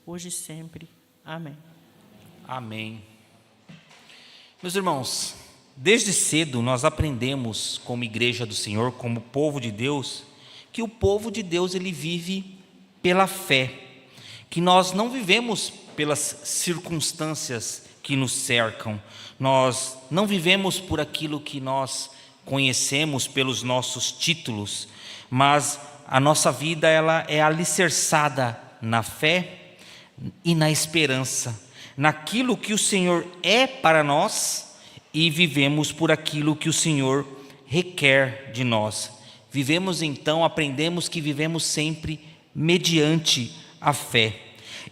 hoje e sempre. Amém. Amém. Meus irmãos, desde cedo nós aprendemos como igreja do Senhor, como povo de Deus, que o povo de Deus ele vive pela fé, que nós não vivemos pelas circunstâncias que nos cercam, nós não vivemos por aquilo que nós conhecemos pelos nossos títulos, mas a nossa vida ela é alicerçada na fé e na esperança, naquilo que o Senhor é para nós, e vivemos por aquilo que o Senhor requer de nós. Vivemos então, aprendemos que vivemos sempre mediante a fé.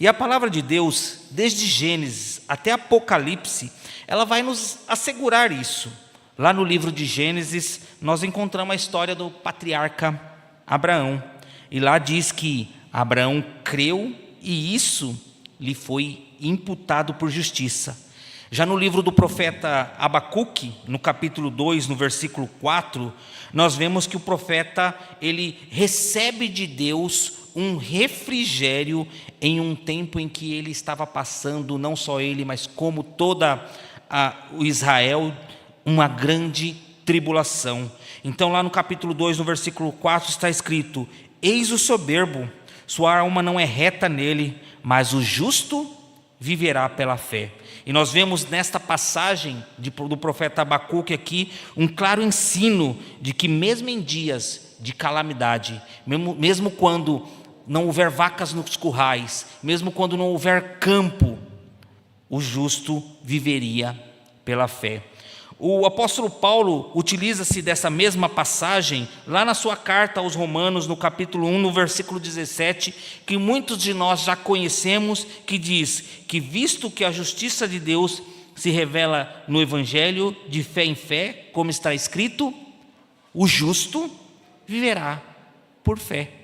E a palavra de Deus, desde Gênesis até Apocalipse, ela vai nos assegurar isso. Lá no livro de Gênesis, nós encontramos a história do patriarca Abraão. E lá diz que Abraão creu e isso lhe foi imputado por justiça. Já no livro do profeta Abacuque, no capítulo 2, no versículo 4, nós vemos que o profeta, ele recebe de Deus um refrigério em um tempo em que ele estava passando, não só ele, mas como toda o Israel, uma grande tribulação. Então lá no capítulo 2, no versículo 4, está escrito: eis o soberbo, sua alma não é reta nele, mas o justo viverá pela fé. E nós vemos nesta passagem do profeta Abacuque aqui um claro ensino de que mesmo em dias de calamidade, mesmo quando não houver vacas nos currais, mesmo quando não houver campo, o justo viveria pela fé. O apóstolo Paulo utiliza-se dessa mesma passagem lá na sua carta aos Romanos, no capítulo 1, no versículo 17, que muitos de nós já conhecemos, que diz que visto que a justiça de Deus se revela no Evangelho, de fé em fé, como está escrito, o justo viverá por fé.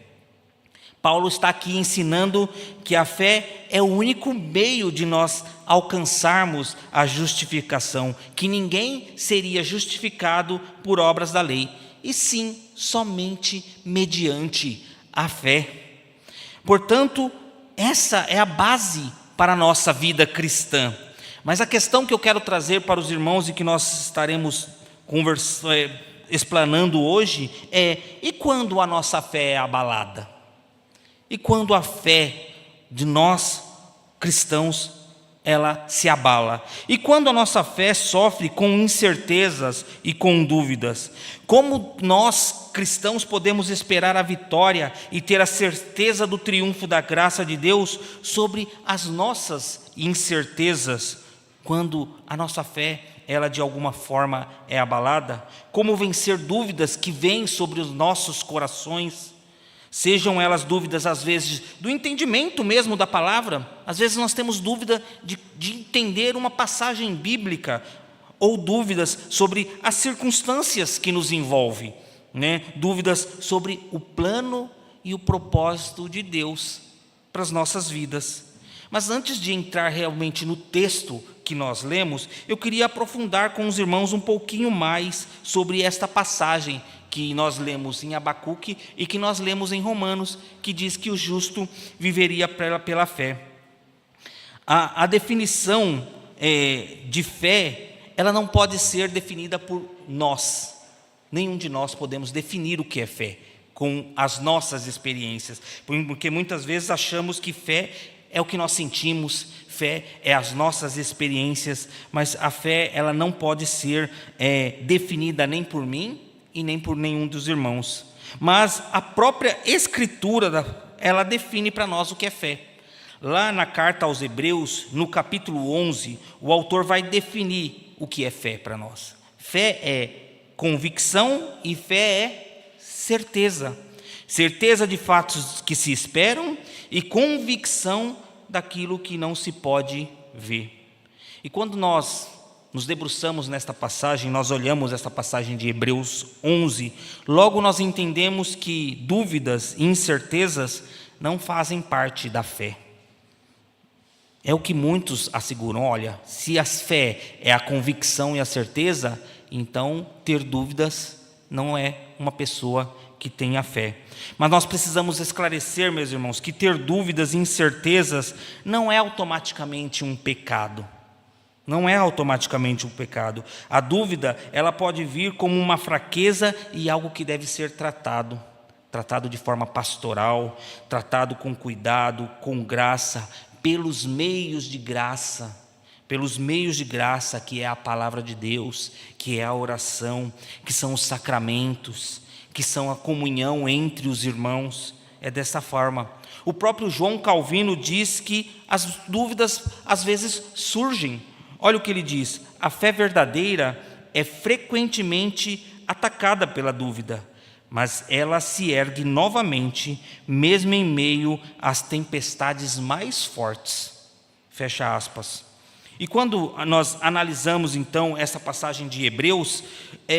Paulo está aqui ensinando que a fé é o único meio de nós alcançarmos a justificação, que ninguém seria justificado por obras da lei, e sim, somente mediante a fé. Portanto, essa é a base para a nossa vida cristã. Mas a questão que eu quero trazer para os irmãos e que nós estaremos explanando hoje é: e quando a nossa fé é abalada? E quando a fé de nós cristãos ela se abala? E quando a nossa fé sofre com incertezas e com dúvidas? Como nós cristãos podemos esperar a vitória e ter a certeza do triunfo da graça de Deus sobre as nossas incertezas, quando a nossa fé ela de alguma forma é abalada? Como vencer dúvidas que vêm sobre os nossos corações? Sejam elas dúvidas, às vezes, do entendimento mesmo da palavra. Às vezes nós temos dúvida de entender uma passagem bíblica, ou dúvidas sobre as circunstâncias que nos envolvem, né? Dúvidas sobre o plano e o propósito de Deus para as nossas vidas. Mas antes de entrar realmente no texto que nós lemos, eu queria aprofundar com os irmãos um pouquinho mais sobre esta passagem que nós lemos em Abacuque e que nós lemos em Romanos, que diz que o justo viveria pela fé. A definição de fé, ela não pode ser definida por nós. Nenhum de nós podemos definir o que é fé com as nossas experiências, porque muitas vezes achamos que fé é o que nós sentimos, fé é as nossas experiências, mas a fé ela não pode ser definida nem por mim e nem por nenhum dos irmãos. Mas a própria Escritura, ela define para nós o que é fé. Lá na carta aos Hebreus, no capítulo 11, o autor vai definir o que é fé para nós. Fé é convicção e fé é certeza. Certeza de fatos que se esperam e convicção daquilo que não se pode ver. E quando nós nos debruçamos nesta passagem, nós olhamos esta passagem de Hebreus 11, logo nós entendemos que dúvidas e incertezas não fazem parte da fé. É o que muitos asseguram: olha, se a fé é a convicção e a certeza, então ter dúvidas não é uma pessoa que tem a fé. Mas nós precisamos esclarecer, meus irmãos, que ter dúvidas e incertezas não é automaticamente um pecado. Não é automaticamente um pecado. A dúvida, ela pode vir como uma fraqueza e algo que deve ser tratado. Tratado de forma pastoral, tratado com cuidado, com graça, pelos meios de graça. Pelos meios de graça, que é a palavra de Deus, que é a oração, que são os sacramentos, que são a comunhão entre os irmãos. É dessa forma. O próprio João Calvino diz que as dúvidas às vezes surgem. Olha o que ele diz: a fé verdadeira é frequentemente atacada pela dúvida, mas ela se ergue novamente, mesmo em meio às tempestades mais fortes. Fecha aspas. E quando nós analisamos então essa passagem de Hebreus,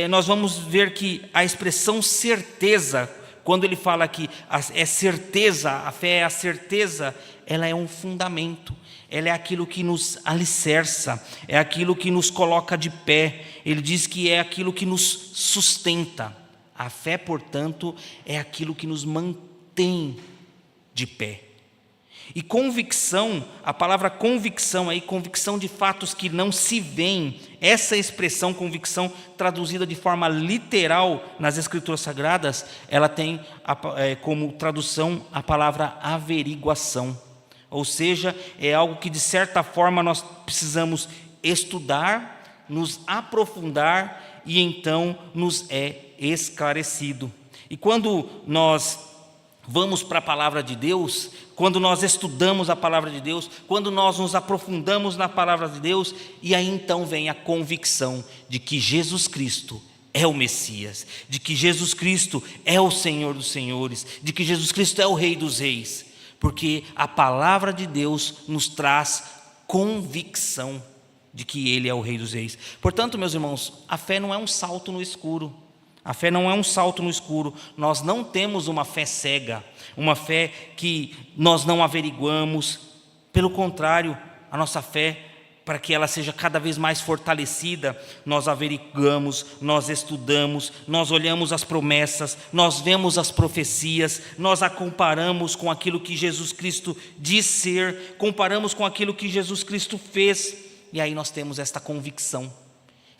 nós vamos ver que a expressão certeza, quando ele fala que é certeza, a fé é a certeza, ela é um fundamento, ela é aquilo que nos alicerça, é aquilo que nos coloca de pé. Ele diz que é aquilo que nos sustenta. A fé, portanto, é aquilo que nos mantém de pé. E convicção, a palavra convicção aí, convicção de fatos que não se veem, essa expressão convicção traduzida de forma literal nas Escrituras Sagradas, ela tem como tradução a palavra averiguação. Ou seja, é algo que de certa forma nós precisamos estudar, nos aprofundar e então nos é esclarecido. E quando nós vamos para a palavra de Deus, quando nós estudamos a palavra de Deus, quando nós nos aprofundamos na palavra de Deus, e aí então vem a convicção de que Jesus Cristo é o Messias, de que Jesus Cristo é o Senhor dos Senhores, de que Jesus Cristo é o Rei dos Reis, porque a palavra de Deus nos traz convicção de que Ele é o Rei dos Reis. Portanto, meus irmãos, a fé não é um salto no escuro. A fé não é um salto no escuro. Nós não temos uma fé cega, uma fé que nós não averiguamos. Pelo contrário, a nossa fé, para que ela seja cada vez mais fortalecida, nós averiguamos, nós estudamos, nós olhamos as promessas, nós vemos as profecias, nós a comparamos com aquilo que Jesus Cristo diz ser, comparamos com aquilo que Jesus Cristo fez, e aí nós temos esta convicção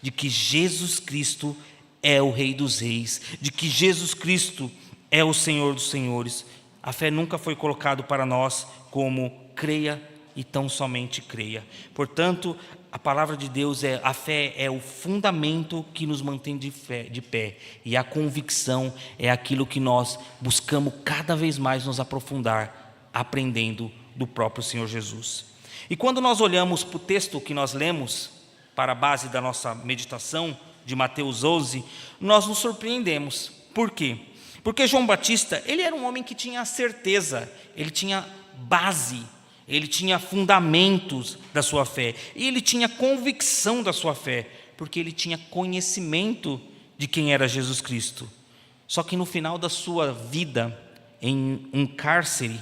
de que Jesus Cristo é o Rei dos Reis, de que Jesus Cristo é o Senhor dos Senhores. A fé nunca foi colocado para nós como creia e tão somente creia. Portanto, a palavra de Deus a fé é o fundamento que nos mantém de pé, e a convicção é aquilo que nós buscamos cada vez mais nos aprofundar, aprendendo do próprio Senhor Jesus. E quando nós olhamos para o texto que nós lemos, para a base da nossa meditação, de Mateus 11, nós nos surpreendemos. Por quê? Porque João Batista, ele era um homem que tinha certeza, ele tinha base, ele tinha fundamentos da sua fé, e ele tinha convicção da sua fé, porque ele tinha conhecimento de quem era Jesus Cristo. Só que no final da sua vida, em um cárcere,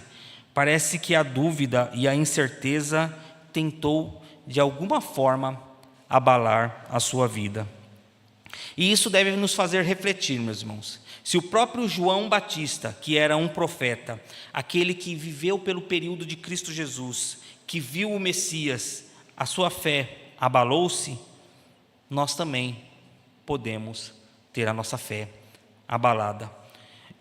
parece que a dúvida e a incerteza tentou, de alguma forma, abalar a sua vida. E isso deve nos fazer refletir, meus irmãos. Se o próprio João Batista, que era um profeta, aquele que viveu pelo período de Cristo Jesus, que viu o Messias, a sua fé abalou-se, nós também podemos ter a nossa fé abalada.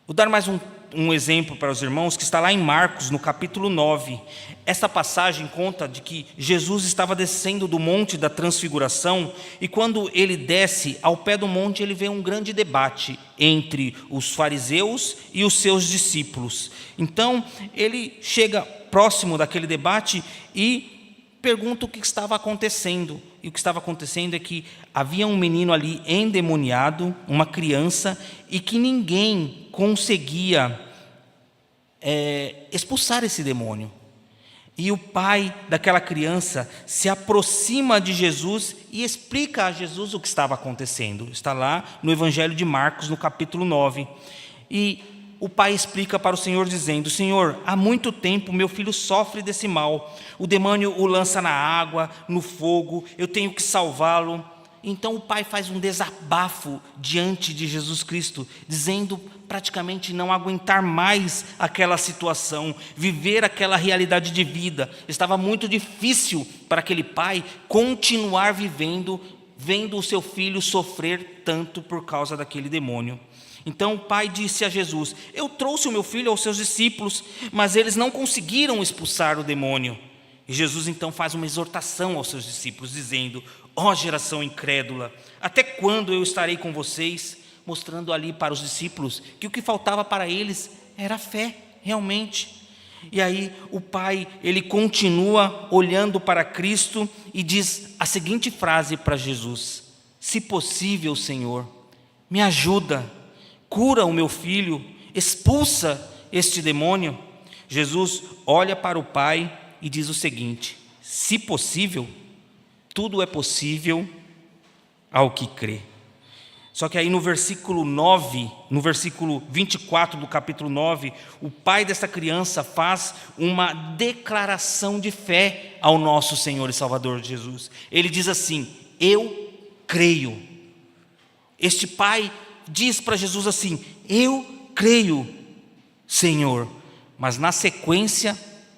Vou dar mais um exemplo para os irmãos, que está lá em Marcos, no capítulo 9. Essa passagem conta de que Jesus estava descendo do monte da transfiguração, e quando ele desce ao pé do monte, ele vê um grande debate entre os fariseus e os seus discípulos. Então, ele chega próximo daquele debate e pergunta o que estava acontecendo. E o que estava acontecendo é que havia um menino ali endemoniado, uma criança, e que ninguém conseguia expulsar esse demônio. E o pai daquela criança se aproxima de Jesus e explica a Jesus o que estava acontecendo. Está lá no Evangelho de Marcos, no capítulo 9. E o pai explica para o Senhor dizendo: Senhor, há muito tempo meu filho sofre desse mal. O demônio o lança na água, no fogo, eu tenho que salvá-lo. Então o pai faz um desabafo diante de Jesus Cristo, dizendo praticamente não aguentar mais aquela situação, viver aquela realidade de vida. Estava muito difícil para aquele pai continuar vivendo, vendo o seu filho sofrer tanto por causa daquele demônio. Então o pai disse a Jesus: eu trouxe o meu filho aos seus discípulos, mas eles não conseguiram expulsar o demônio. E Jesus então faz uma exortação aos seus discípulos, dizendo: ó geração incrédula, até quando eu estarei com vocês? Mostrando ali para os discípulos que o que faltava para eles era fé, realmente. E aí o pai, ele continua olhando para Cristo e diz a seguinte frase para Jesus: se possível, Senhor, me ajuda, cura o meu filho, expulsa este demônio. Jesus olha para o pai e diz o seguinte: se possível, tudo é possível ao que crê. Só que aí no versículo 9, no versículo 24 do capítulo 9, o pai dessa criança faz uma declaração de fé ao nosso Senhor e Salvador Jesus. Ele diz assim: eu creio. Este pai diz para Jesus assim: eu creio, Senhor. Mas na sequência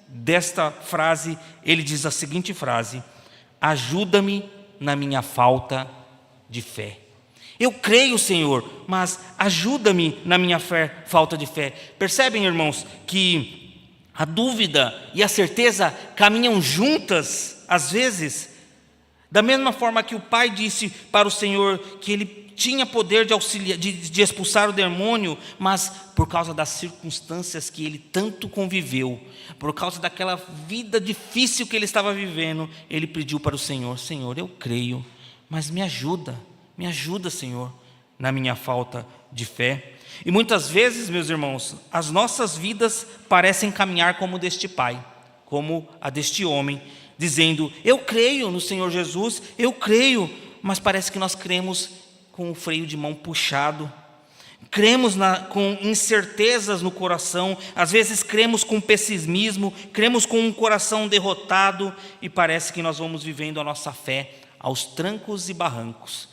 desta frase, ele diz a seguinte frase: ajuda-me na minha falta de fé. Eu creio, Senhor, mas ajuda-me na minha falta de fé. Percebem, irmãos, que a dúvida e a certeza caminham juntas, às vezes? Da mesma forma que o pai disse para o Senhor que ele tinha poder de auxiliar, de expulsar o demônio, mas por causa das circunstâncias que ele tanto conviveu, por causa daquela vida difícil que ele estava vivendo, ele pediu para o Senhor: Senhor, eu creio, mas me ajuda, Senhor, na minha falta de fé. E muitas vezes, meus irmãos, as nossas vidas parecem caminhar como deste pai, como a deste homem, dizendo: eu creio no Senhor Jesus, eu creio, mas parece que nós cremos com o freio de mão puxado, cremos com incertezas no coração, às vezes cremos com pessimismo, cremos com um coração derrotado, e parece que nós vamos vivendo a nossa fé aos trancos e barrancos,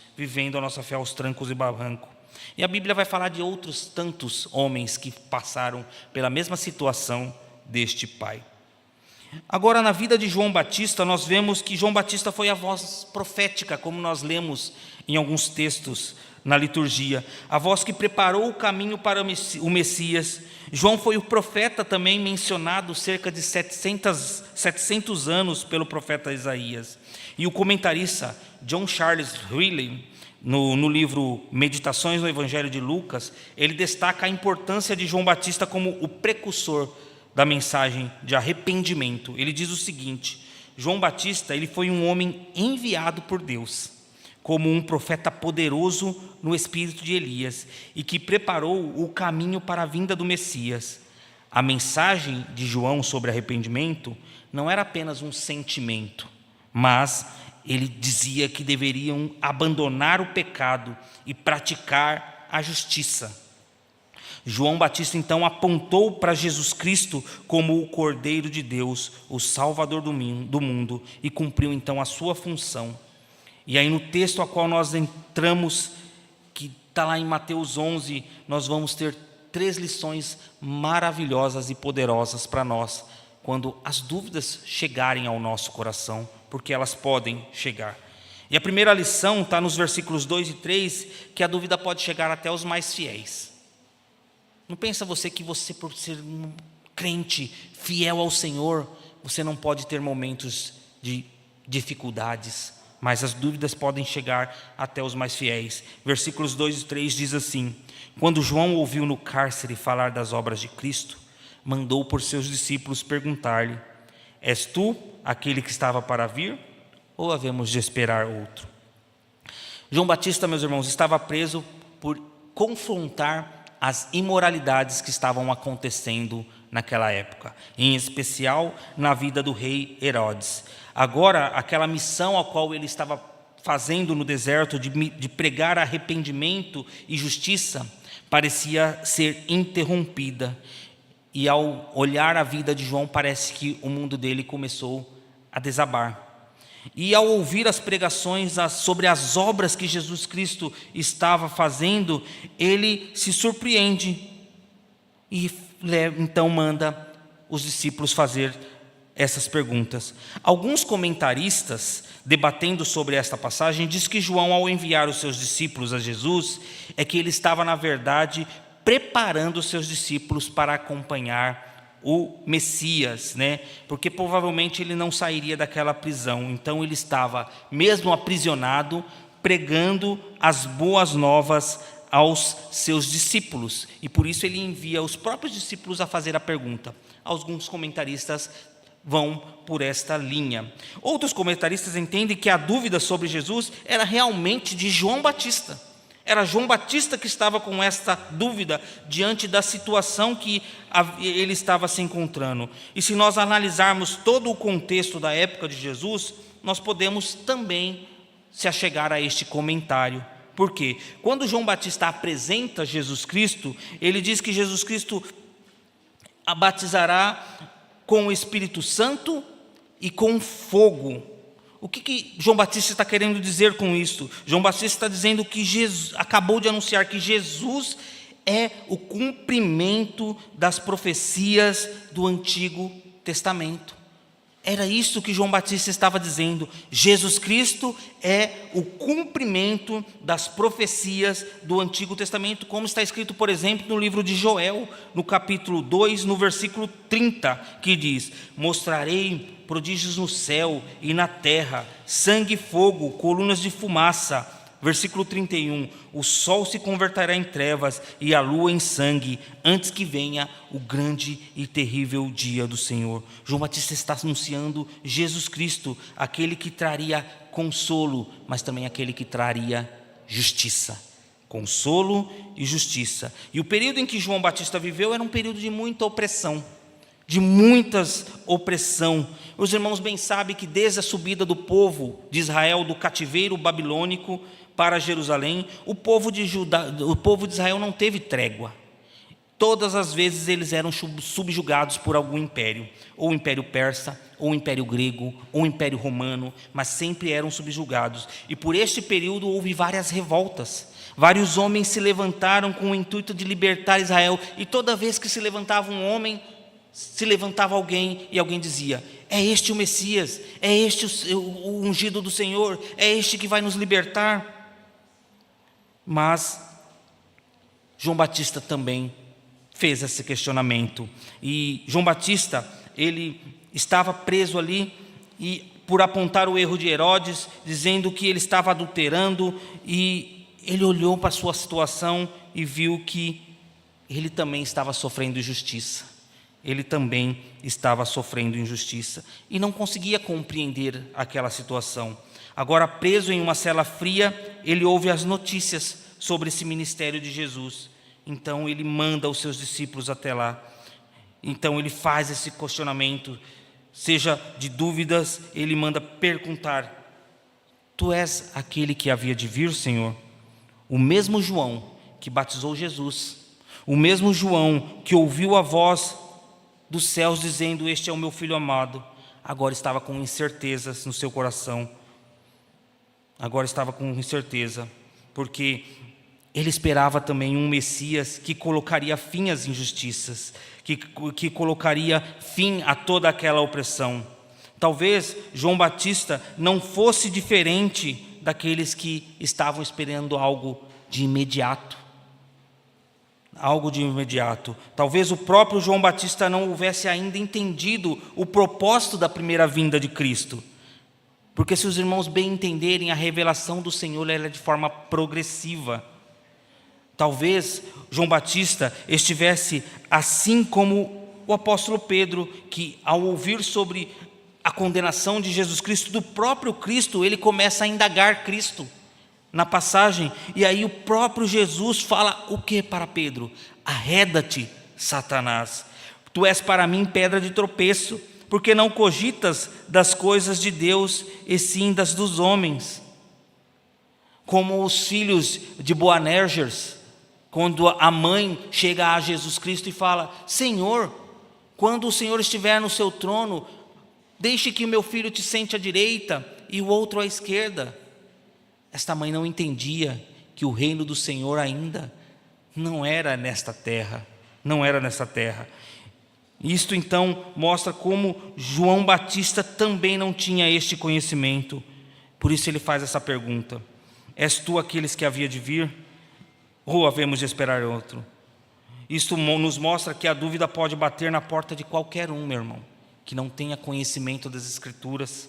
E a Bíblia vai falar de outros tantos homens que passaram pela mesma situação deste pai. Agora, na vida de João Batista, nós vemos que João Batista foi a voz profética, como nós lemos em alguns textos na liturgia, a voz que preparou o caminho para o Messias. João foi o profeta também mencionado cerca de 700 anos pelo profeta Isaías. E o comentarista John Charles Riley, no livro Meditações no Evangelho de Lucas, ele destaca a importância de João Batista como o precursor da mensagem de arrependimento. Ele diz o seguinte: João Batista, ele foi um homem enviado por Deus como um profeta poderoso no espírito de Elias, e que preparou o caminho para a vinda do Messias. A mensagem de João sobre arrependimento não era apenas um sentimento, mas ele dizia que deveriam abandonar o pecado e praticar a justiça. João Batista então apontou para Jesus Cristo como o Cordeiro de Deus, o Salvador do mundo, e cumpriu então a sua função. E aí no texto a qual nós entramos, que está lá em Mateus 11, nós vamos ter 3 lições maravilhosas e poderosas para nós, quando as dúvidas chegarem ao nosso coração, porque elas podem chegar. E a primeira lição está nos versículos 2 e 3, que a dúvida pode chegar até os mais fiéis. Não pensa você que você, por ser um crente fiel ao Senhor, você não pode ter momentos de dificuldades, mas as dúvidas podem chegar até os mais fiéis. Versículos 2 e 3 diz assim: quando João ouviu no cárcere falar das obras de Cristo, mandou por seus discípulos perguntar-lhe: és tu aquele que estava para vir, ou havemos de esperar outro? João Batista, meus irmãos, estava preso por confrontar as imoralidades que estavam acontecendo naquela época, em especial na vida do rei Herodes. Agora, aquela missão a qual ele estava fazendo no deserto de pregar arrependimento e justiça parecia ser interrompida. E ao olhar a vida de João, parece que o mundo dele começou a desabar. E ao ouvir as pregações sobre as obras que Jesus Cristo estava fazendo, ele se surpreende e então manda os discípulos fazer essas perguntas. Alguns comentaristas, debatendo sobre esta passagem, diz que João, ao enviar os seus discípulos a Jesus, é que ele estava, na verdade, preparando os seus discípulos para acompanhar o Messias, né? Porque provavelmente ele não sairia daquela prisão. Então ele estava, mesmo aprisionado, pregando as boas novas aos seus discípulos. E por isso ele envia os próprios discípulos a fazer a pergunta. Alguns comentaristas vão por esta linha. Outros comentaristas entendem que a dúvida sobre Jesus era realmente de João Batista. Era João Batista que estava com esta dúvida diante da situação que ele estava se encontrando. E se nós analisarmos todo o contexto da época de Jesus, nós podemos também se achegar a este comentário. Por quê? Quando João Batista apresenta Jesus Cristo, ele diz que Jesus Cristo a batizará com o Espírito Santo e com fogo. O que João Batista está querendo dizer com isso? João Batista está dizendo que Jesus, acabou de anunciar que Jesus é o cumprimento das profecias do Antigo Testamento. Era isso que João Batista estava dizendo. Jesus Cristo é o cumprimento das profecias do Antigo Testamento, como está escrito, por exemplo, no livro de Joel, no capítulo 2, no versículo 30, que diz: mostrarei prodígios no céu e na terra, sangue e fogo, colunas de fumaça. Versículo 31, o sol se converterá em trevas e a lua em sangue, antes que venha o grande e terrível dia do Senhor. João Batista está anunciando Jesus Cristo, aquele que traria consolo, mas também aquele que traria justiça. Consolo e justiça. E o período em que João Batista viveu era um período de muita opressão. Os irmãos bem sabem que desde a subida do povo de Israel do cativeiro babilônico para Jerusalém, o povo de Israel não teve trégua. Todas as vezes eles eram subjugados por algum império, ou o Império Persa, ou o Império Grego, ou o Império Romano, mas sempre eram subjugados. E por este período houve várias revoltas. Vários homens se levantaram com o intuito de libertar Israel, e toda vez que se levantava um homem, se levantava alguém e alguém dizia: é este o Messias, é este o ungido do Senhor, é este que vai nos libertar. Mas João Batista também fez esse questionamento. E João Batista, ele estava preso ali e por apontar o erro de Herodes, dizendo que ele estava adulterando, e ele olhou para a sua situação e viu que ele também estava sofrendo injustiça. Ele também estava sofrendo injustiça e não conseguia compreender aquela situação. Agora, preso em uma cela fria, ele ouve as notícias sobre esse ministério de Jesus. Então ele manda os seus discípulos até lá. Então ele faz esse questionamento, seja de dúvidas, ele manda perguntar: tu és aquele que havia de vir, Senhor? O mesmo João que batizou Jesus, o mesmo João que ouviu a voz dos céus dizendo: este é o meu filho amado, agora estava com incertezas no seu coração. Agora estava com incerteza, porque ele esperava também um Messias que colocaria fim às injustiças, que colocaria fim a toda aquela opressão. Talvez João Batista não fosse diferente daqueles que estavam esperando algo de imediato. Talvez o próprio João Batista não houvesse ainda entendido o propósito da primeira vinda de Cristo. Porque se os irmãos bem entenderem, a revelação do Senhor ela é de forma progressiva. Talvez João Batista estivesse assim como o apóstolo Pedro, que ao ouvir sobre a condenação de Jesus Cristo, do próprio Cristo, ele começa a indagar Cristo na passagem, e aí o próprio Jesus fala o que para Pedro? Arreda-te, Satanás, tu és para mim pedra de tropeço, porque não cogitas das coisas de Deus, e sim das dos homens. Como os filhos de Boanerges, quando a mãe chega a Jesus Cristo e fala: Senhor, quando o Senhor estiver no seu trono, deixe que o meu filho te sente à direita e o outro à esquerda. Esta mãe não entendia que o reino do Senhor ainda não era nesta terra, não era nesta terra. Isto então mostra como João Batista também não tinha este conhecimento. Por isso ele faz essa pergunta: és tu aqueles que havia de vir? Ou havemos de esperar outro? Isto nos mostra que a dúvida pode bater na porta de qualquer um, meu irmão, que não tenha conhecimento das Escrituras,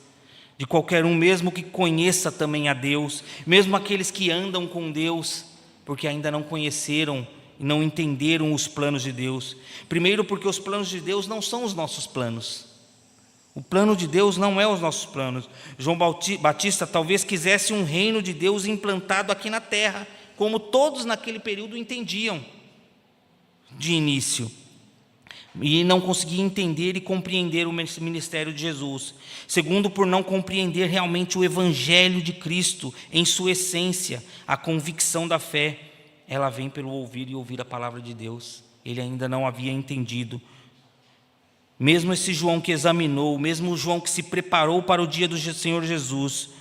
de qualquer um, mesmo que conheça também a Deus, mesmo aqueles que andam com Deus, porque ainda não conheceram e não entenderam os planos de Deus. Primeiro, porque os planos de Deus não são os nossos planos. O plano de Deus não é os nossos planos. João Batista talvez quisesse um reino de Deus implantado aqui na terra, como todos naquele período entendiam de início, e não conseguia entender e compreender o ministério de Jesus. Segundo, por não compreender realmente o evangelho de Cristo em sua essência. A convicção da fé, ela vem pelo ouvir e ouvir a palavra de Deus. Ele ainda não havia entendido. Mesmo esse João que examinou, mesmo o João que se preparou para o dia do Senhor Jesus,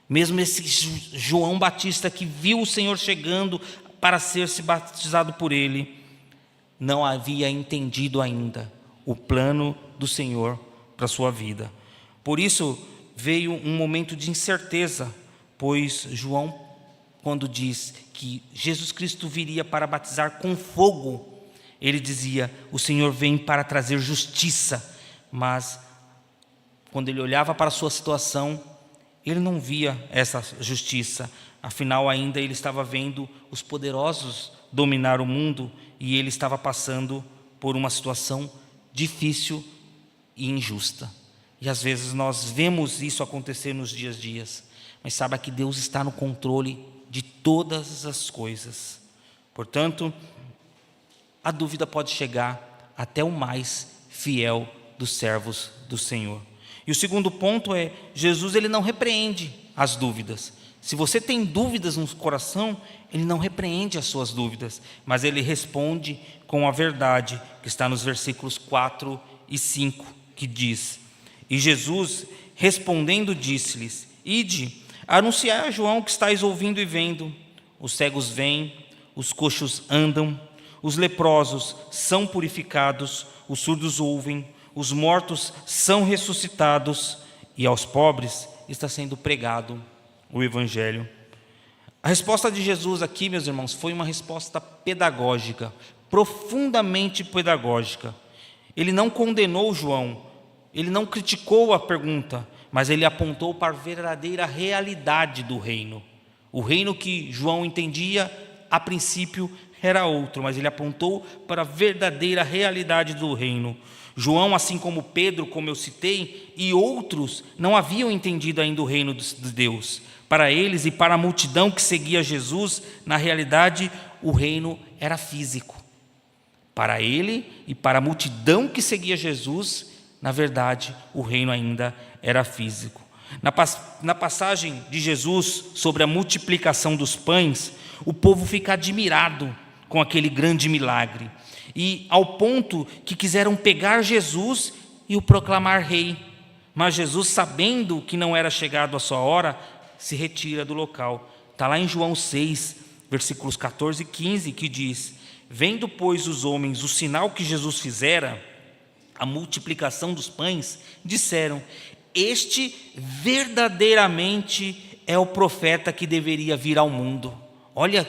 mesmo esse João Batista que viu o Senhor chegando para ser-se batizado por ele, não havia entendido ainda o plano do Senhor para a sua vida. Por isso veio um momento de incerteza, pois João, quando diz que Jesus Cristo viria para batizar com fogo, ele dizia: o Senhor vem para trazer justiça. Mas quando ele olhava para a sua situação, ele não via essa justiça. Afinal, ainda ele estava vendo os poderosos dominar o mundo, e ele estava passando por uma situação difícil e injusta. E às vezes nós vemos isso acontecer nos dias a dias, mas saiba que Deus está no controle de todas as coisas. Portanto, a dúvida pode chegar até o mais fiel dos servos do Senhor. E o segundo ponto é, Jesus ele não repreende as dúvidas. Se você tem dúvidas no coração, ele não repreende as suas dúvidas, mas ele responde com a verdade, que está nos versículos 4 e 5, que diz: e Jesus respondendo disse-lhes: ide, anunciai a João que estáis ouvindo e vendo. Os cegos veem, os coxos andam, os leprosos são purificados, os surdos ouvem, os mortos são ressuscitados, e aos pobres está sendo pregado o Evangelho. A resposta de Jesus aqui, meus irmãos, foi uma resposta pedagógica, profundamente pedagógica. Ele não condenou João, ele não criticou a pergunta, mas ele apontou para a verdadeira realidade do reino. O reino que João entendia, a princípio, era outro, mas ele apontou para a verdadeira realidade do reino. João, assim como Pedro, como eu citei, e outros, não haviam entendido ainda o reino de Deus. Para eles e para a multidão que seguia Jesus, na realidade, o reino era físico. Para ele e para a multidão que seguia Jesus, na verdade, o reino ainda era físico. Na passagem de Jesus sobre a multiplicação dos pães, o povo fica admirado com aquele grande milagre, e ao ponto que quiseram pegar Jesus e o proclamar rei. Mas Jesus, sabendo que não era chegado a sua hora, se retira do local. Está lá em João 6, versículos 14 e 15, que diz: vendo, pois, os homens o sinal que Jesus fizera, a multiplicação dos pães, disseram: este verdadeiramente é o profeta que deveria vir ao mundo. Olha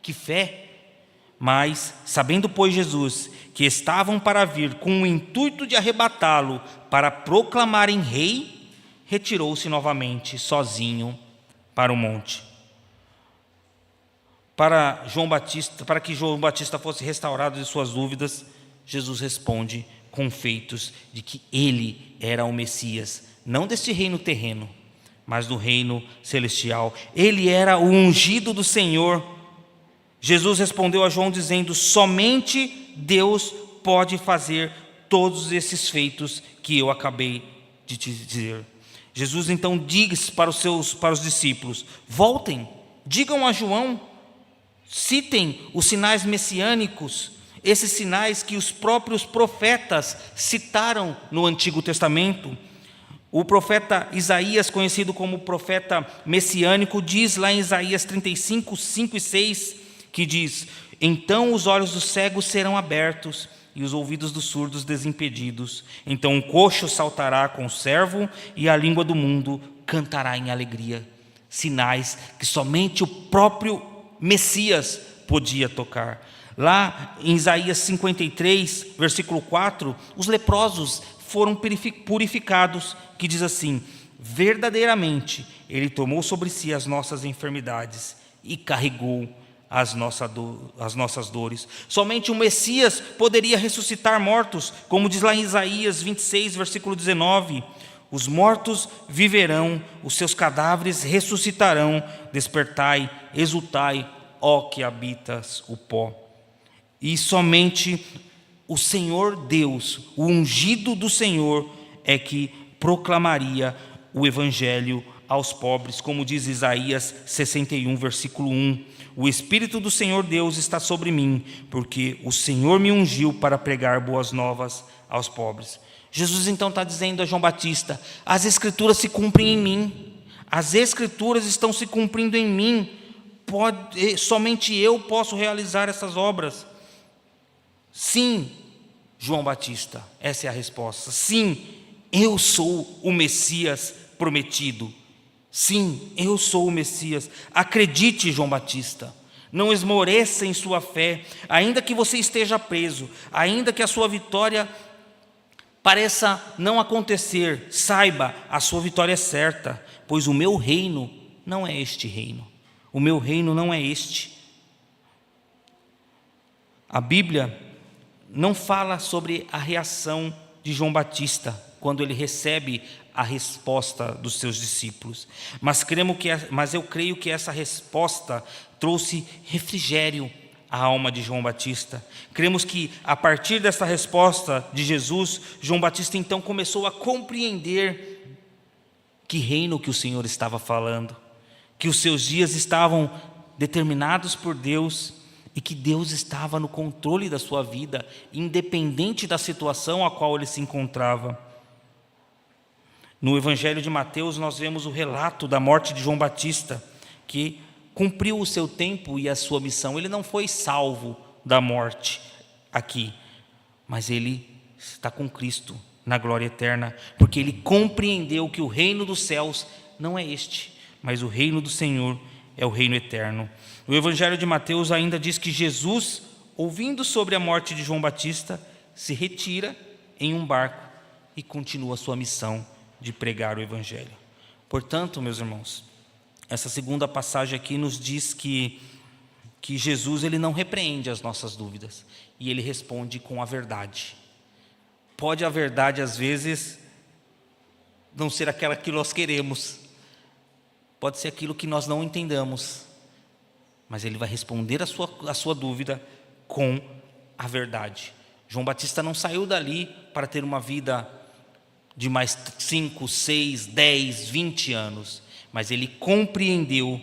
que fé! Mas, sabendo, pois, Jesus que estavam para vir com o intuito de arrebatá-lo para proclamarem rei, retirou-se novamente sozinho para o monte. Para que João Batista fosse restaurado de suas dúvidas, Jesus responde com feitos de que ele era o Messias, não deste reino terreno, mas do reino celestial. Ele era o ungido do Senhor. Jesus respondeu a João dizendo: somente Deus pode fazer todos esses feitos que eu acabei de te dizer. Jesus então diz para os discípulos: voltem, digam a João, citem os sinais messiânicos, esses sinais que os próprios profetas citaram no Antigo Testamento. O profeta Isaías, conhecido como profeta messiânico, diz lá em Isaías 35, 5 e 6, que diz: então os olhos dos cegos serão abertos e os ouvidos dos surdos desimpedidos. Então o coxo saltará com o servo e a língua do mundo cantará em alegria. Sinais que somente o próprio Messias podia tocar. Lá em Isaías 53, versículo 4, os leprosos foram purificados, que diz assim: verdadeiramente ele tomou sobre si as nossas enfermidades e carregou as nossas dores. Somente o Messias poderia ressuscitar mortos, como diz lá em Isaías 26, versículo 19: os mortos viverão, os seus cadáveres ressuscitarão. Despertai, exultai, ó que habitas o pó. E somente o Senhor Deus, o ungido do Senhor, é que proclamaria o evangelho aos pobres, como diz Isaías 61, versículo 1: o Espírito do Senhor Deus está sobre mim, porque o Senhor me ungiu para pregar boas novas aos pobres. Jesus então está dizendo a João Batista: as Escrituras se cumprem em mim, as Escrituras estão se cumprindo em mim, somente eu posso realizar essas obras. Sim, João Batista, essa é a resposta. Sim, eu sou o Messias prometido. Sim, eu sou o Messias. Acredite, João Batista. Não esmoreça em sua fé, ainda que você esteja preso, ainda que a sua vitória pareça não acontecer, saiba, a sua vitória é certa, pois o meu reino não é este reino. O meu reino não é este. A Bíblia não fala sobre a reação de João Batista quando ele recebe a resposta dos seus discípulos, mas eu creio que essa resposta trouxe refrigério à alma de João Batista. Cremos que a partir dessa resposta de Jesus, João Batista então começou a compreender que reino que o Senhor estava falando, que os seus dias estavam determinados por Deus e que Deus estava no controle da sua vida, independente da situação a qual ele se encontrava. No Evangelho de Mateus nós vemos o relato da morte de João Batista, que cumpriu o seu tempo e a sua missão. Ele não foi salvo da morte aqui, mas ele está com Cristo na glória eterna, porque ele compreendeu que o reino dos céus não é este, mas o reino do Senhor é o reino eterno. O Evangelho de Mateus ainda diz que Jesus, ouvindo sobre a morte de João Batista, se retira em um barco e continua a sua missão de pregar o Evangelho. Portanto, meus irmãos, essa segunda passagem aqui nos diz que Jesus ele não repreende as nossas dúvidas, e ele responde com a verdade. Pode a verdade às vezes não ser aquela que nós queremos, pode ser aquilo que nós não entendamos, mas ele vai responder a sua dúvida com a verdade. João Batista não saiu dali para ter uma vida de mais 5, 6, 10, 20 anos, mas ele compreendeu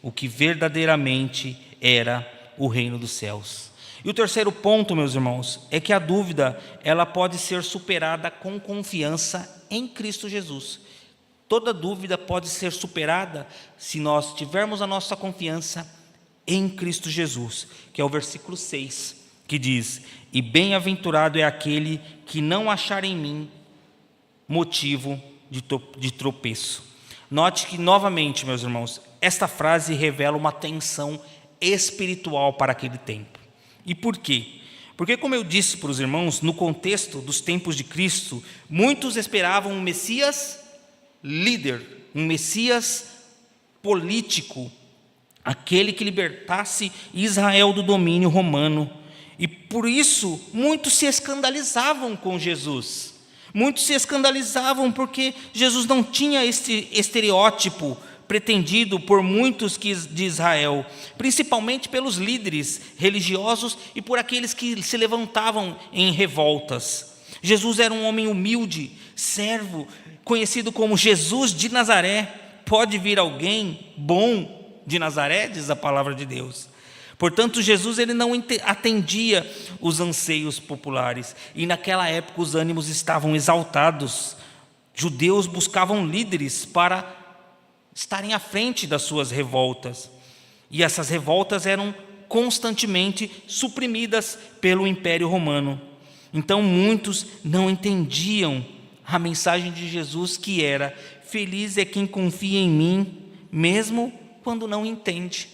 o que verdadeiramente era o reino dos céus. E o terceiro ponto, meus irmãos, é que a dúvida ela pode ser superada com confiança em Cristo Jesus. Toda dúvida pode ser superada se nós tivermos a nossa confiança em Cristo Jesus, que é o versículo 6, que diz: e bem-aventurado é aquele que não achar em mim motivo de tropeço. Note que, novamente, meus irmãos, esta frase revela uma tensão espiritual para aquele tempo. E por quê? Porque, como eu disse para os irmãos, no contexto dos tempos de Cristo, muitos esperavam um Messias líder, um Messias político, aquele que libertasse Israel do domínio romano. E por isso, muitos se escandalizavam com Jesus. Muitos se escandalizavam porque Jesus não tinha este estereótipo pretendido por muitos de Israel, principalmente pelos líderes religiosos e por aqueles que se levantavam em revoltas. Jesus era um homem humilde, servo, conhecido como Jesus de Nazaré. Pode vir alguém bom de Nazaré, diz a palavra de Deus. Portanto, Jesus ele não atendia os anseios populares, e naquela época os ânimos estavam exaltados judeus buscavam líderes para estarem à frente das suas revoltas. E essas revoltas eram constantemente suprimidas pelo Império Romano. Então muitos não entendiam a mensagem de Jesus, que era: feliz é quem confia em mim, mesmo quando não entende.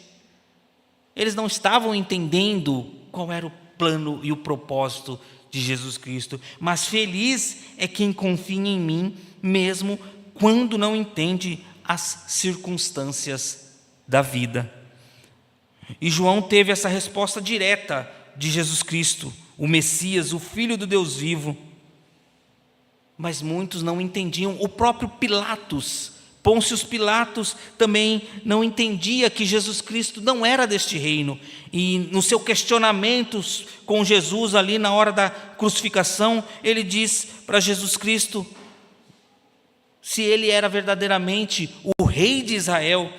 Eles não estavam entendendo qual era o plano e o propósito de Jesus Cristo, mas feliz é quem confia em mim, mesmo quando não entende as circunstâncias da vida. E João teve essa resposta direta de Jesus Cristo, o Messias, o Filho do Deus vivo. Mas muitos não entendiam. O próprio Pilatos, Pôncio Pilatos, também não entendia que Jesus Cristo não era deste reino. E no seu questionamento com Jesus ali na hora da crucificação, ele diz para Jesus Cristo se ele era verdadeiramente o rei de Israel.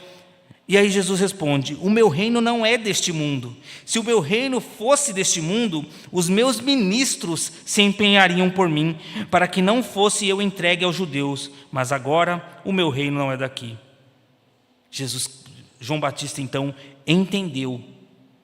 E aí Jesus responde: o meu reino não é deste mundo. Se o meu reino fosse deste mundo, os meus ministros se empenhariam por mim, para que não fosse eu entregue aos judeus. Mas agora o meu reino não é daqui. João Batista então entendeu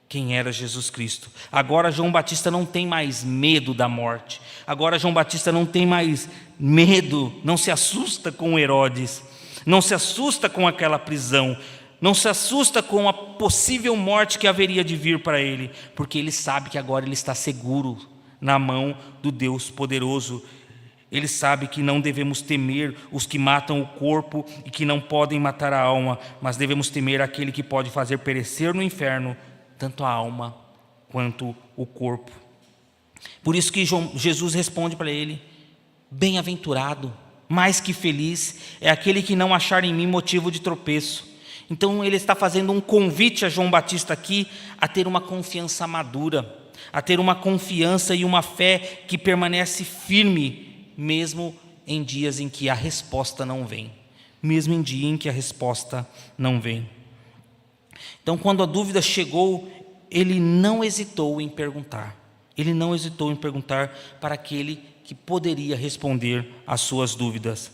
quem era Jesus Cristo. Agora João Batista não tem mais medo da morte. Agora João Batista não tem mais medo, não se assusta com Herodes, não se assusta com aquela prisão, não se assusta com a possível morte que haveria de vir para ele, porque ele sabe que agora ele está seguro na mão do Deus poderoso. Ele sabe que não devemos temer os que matam o corpo e que não podem matar a alma, mas devemos temer aquele que pode fazer perecer no inferno tanto a alma quanto o corpo. Por isso que Jesus responde para ele: bem-aventurado, mais que feliz, é aquele que não achar em mim motivo de tropeço. Então ele está fazendo um convite a João Batista aqui a ter uma confiança madura, a ter uma confiança e uma fé que permanece firme, mesmo em dias em que a resposta não vem. Mesmo em dia em que a resposta não vem. Então, quando a dúvida chegou, ele não hesitou em perguntar. Ele não hesitou em perguntar para aquele que poderia responder às suas dúvidas.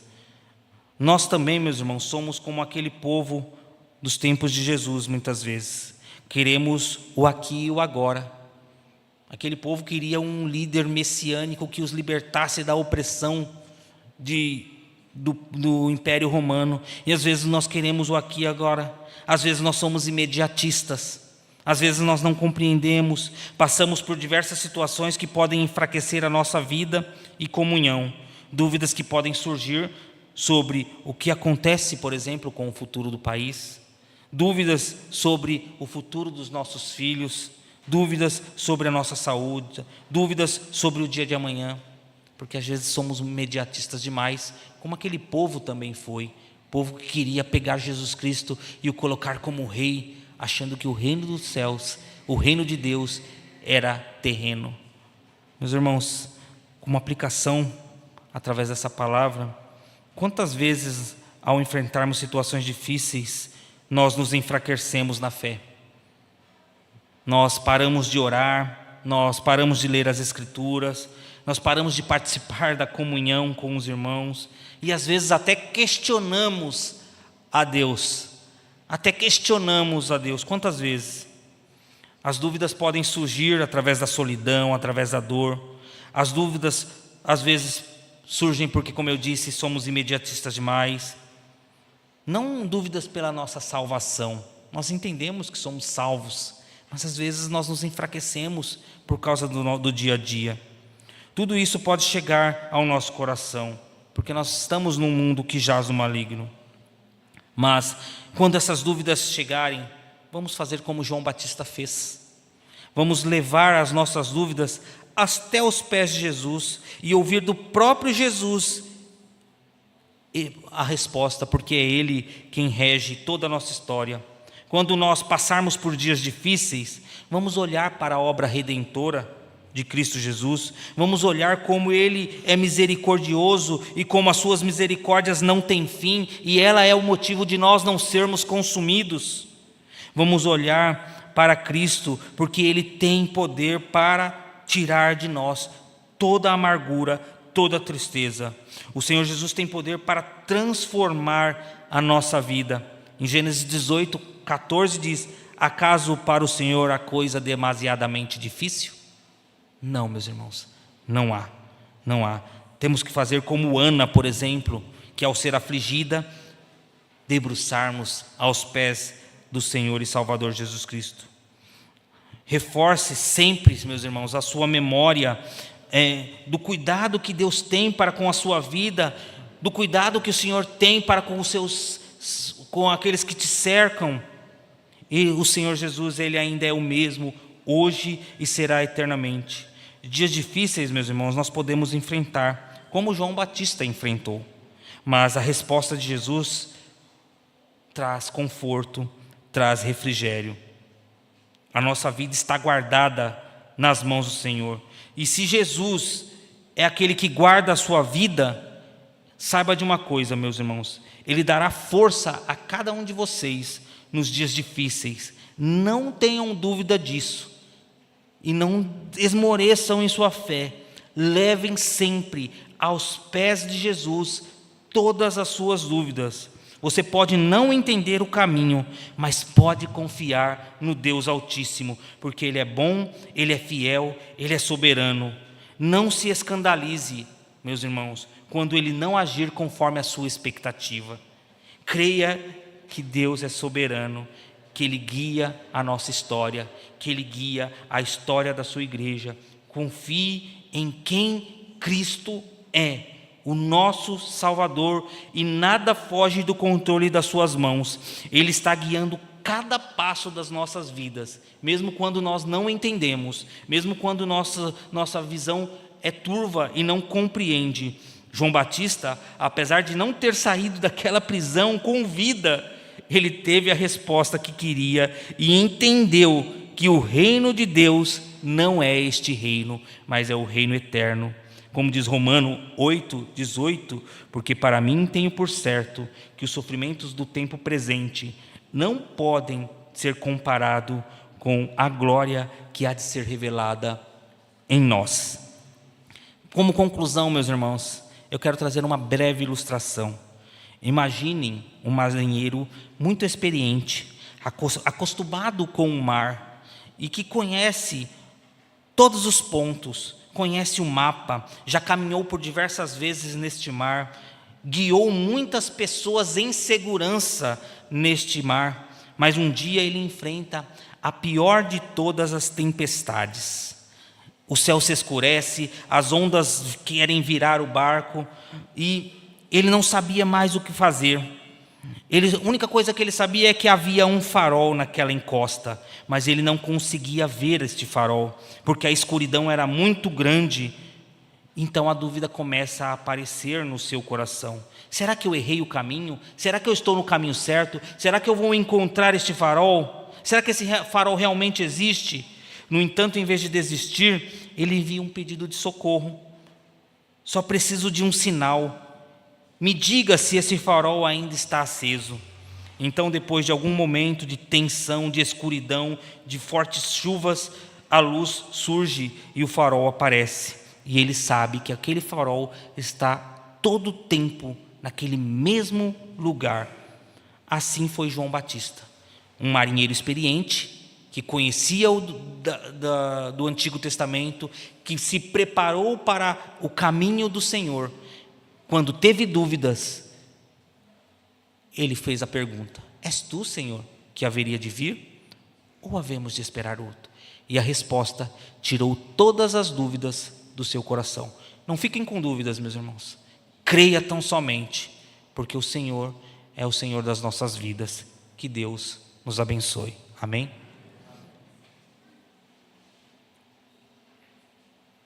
Nós também, meus irmãos, somos como aquele povo dos tempos de Jesus, muitas vezes. Queremos o aqui e o agora. Aquele povo queria um líder messiânico que os libertasse da opressão do Império Romano. E às vezes nós queremos o aqui e agora. Às vezes nós somos imediatistas. Às vezes nós não compreendemos. Passamos por diversas situações que podem enfraquecer a nossa vida e comunhão. Dúvidas que podem surgir sobre o que acontece, por exemplo, com o futuro do país. Dúvidas sobre o futuro dos nossos filhos. Dúvidas sobre a nossa saúde. Dúvidas sobre o dia de amanhã. Porque às vezes somos imediatistas demais, como aquele povo também foi. Povo que queria pegar Jesus Cristo e o colocar como rei, achando que o reino dos céus, o reino de Deus, era terreno. Meus irmãos, como aplicação através dessa palavra, quantas vezes ao enfrentarmos situações difíceis, nós nos enfraquecemos na fé? Nós paramos de orar, nós paramos de ler as Escrituras, nós paramos de participar da comunhão com os irmãos, e às vezes até questionamos a Deus. Até questionamos a Deus. Quantas vezes? As dúvidas podem surgir através da solidão, através da dor. As dúvidas às vezes surgem porque, como eu disse, somos imediatistas demais. Não dúvidas pela nossa salvação. Nós entendemos que somos salvos, mas às vezes nós nos enfraquecemos por causa do dia a dia. Tudo isso pode chegar ao nosso coração, porque nós estamos num mundo que jaz no maligno. Mas, quando essas dúvidas chegarem, vamos fazer como João Batista fez. Vamos levar as nossas dúvidas até os pés de Jesus e ouvir do próprio Jesus a resposta, porque é Ele quem rege toda a nossa história. Quando nós passarmos por dias difíceis, vamos olhar para a obra redentora de Cristo Jesus, vamos olhar como Ele é misericordioso e como as suas misericórdias não têm fim, e ela é o motivo de nós não sermos consumidos. Vamos olhar para Cristo, porque Ele tem poder para tirar de nós toda a amargura, toda tristeza. O Senhor Jesus tem poder para transformar a nossa vida. Em Gênesis 18, 14 diz: acaso para o Senhor a coisa demasiadamente difícil? Não, meus irmãos, não há. Temos que fazer como Ana, por exemplo, que ao ser afligida, debruçarmos aos pés do Senhor e Salvador Jesus Cristo. Reforce sempre, meus irmãos, a sua memória do cuidado que Deus tem para com a sua vida, do cuidado que o Senhor tem para com aqueles que te cercam. E o Senhor Jesus, Ele ainda é o mesmo, hoje e será eternamente. Dias difíceis, meus irmãos, nós podemos enfrentar, como João Batista enfrentou. Mas a resposta de Jesus traz conforto, traz refrigério. A nossa vida está guardada nas mãos do Senhor. E se Jesus é aquele que guarda a sua vida, saiba de uma coisa, meus irmãos, Ele dará força a cada um de vocês nos dias difíceis. Não tenham dúvida disso. E não esmoreçam em sua fé. Levem sempre aos pés de Jesus todas as suas dúvidas. Você pode não entender o caminho, mas pode confiar no Deus Altíssimo, porque Ele é bom, Ele é fiel, Ele é soberano. Não se escandalize, meus irmãos, quando Ele não agir conforme a sua expectativa. Creia que Deus é soberano, que Ele guia a nossa história, que Ele guia a história da sua igreja. Confie em quem Cristo é, o nosso Salvador, e nada foge do controle das suas mãos. Ele está guiando cada passo das nossas vidas, mesmo quando nós não entendemos, mesmo quando nossa visão é turva e não compreende. João Batista, apesar de não ter saído daquela prisão com vida, ele teve a resposta que queria e entendeu que o reino de Deus não é este reino, mas é o reino eterno. Como diz Romanos 8:18, porque para mim tenho por certo que os sofrimentos do tempo presente não podem ser comparados com a glória que há de ser revelada em nós. Como conclusão, meus irmãos, eu quero trazer uma breve ilustração. Imaginem um marinheiro muito experiente, acostumado com o mar e que conhece todos os pontos, conhece o mapa, já caminhou por diversas vezes neste mar, guiou muitas pessoas em segurança neste mar, mas um dia ele enfrenta a pior de todas as tempestades. O céu se escurece, as ondas querem virar o barco e ele não sabia mais o que fazer. A única coisa que ele sabia é que havia um farol naquela encosta, mas ele não conseguia ver este farol, porque a escuridão era muito grande. Então a dúvida começa a aparecer no seu coração. Será que eu errei o caminho? Será que eu estou no caminho certo? Será que eu vou encontrar este farol? Será que esse farol realmente existe? No entanto, em vez de desistir, ele envia um pedido de socorro. Só preciso de um sinal. Me diga se esse farol ainda está aceso. Então, depois de algum momento de tensão, de escuridão, de fortes chuvas, a luz surge e o farol aparece. E ele sabe que aquele farol está todo o tempo naquele mesmo lugar. Assim foi João Batista, um marinheiro experiente, que conhecia do Antigo Testamento, que se preparou para o caminho do Senhor. Quando teve dúvidas, ele fez a pergunta: és tu, Senhor, que haveria de vir? Ou havemos de esperar outro? E a resposta tirou todas as dúvidas do seu coração. Não fiquem com dúvidas, meus irmãos. Creia tão somente, porque o Senhor é o Senhor das nossas vidas. Que Deus nos abençoe. Amém?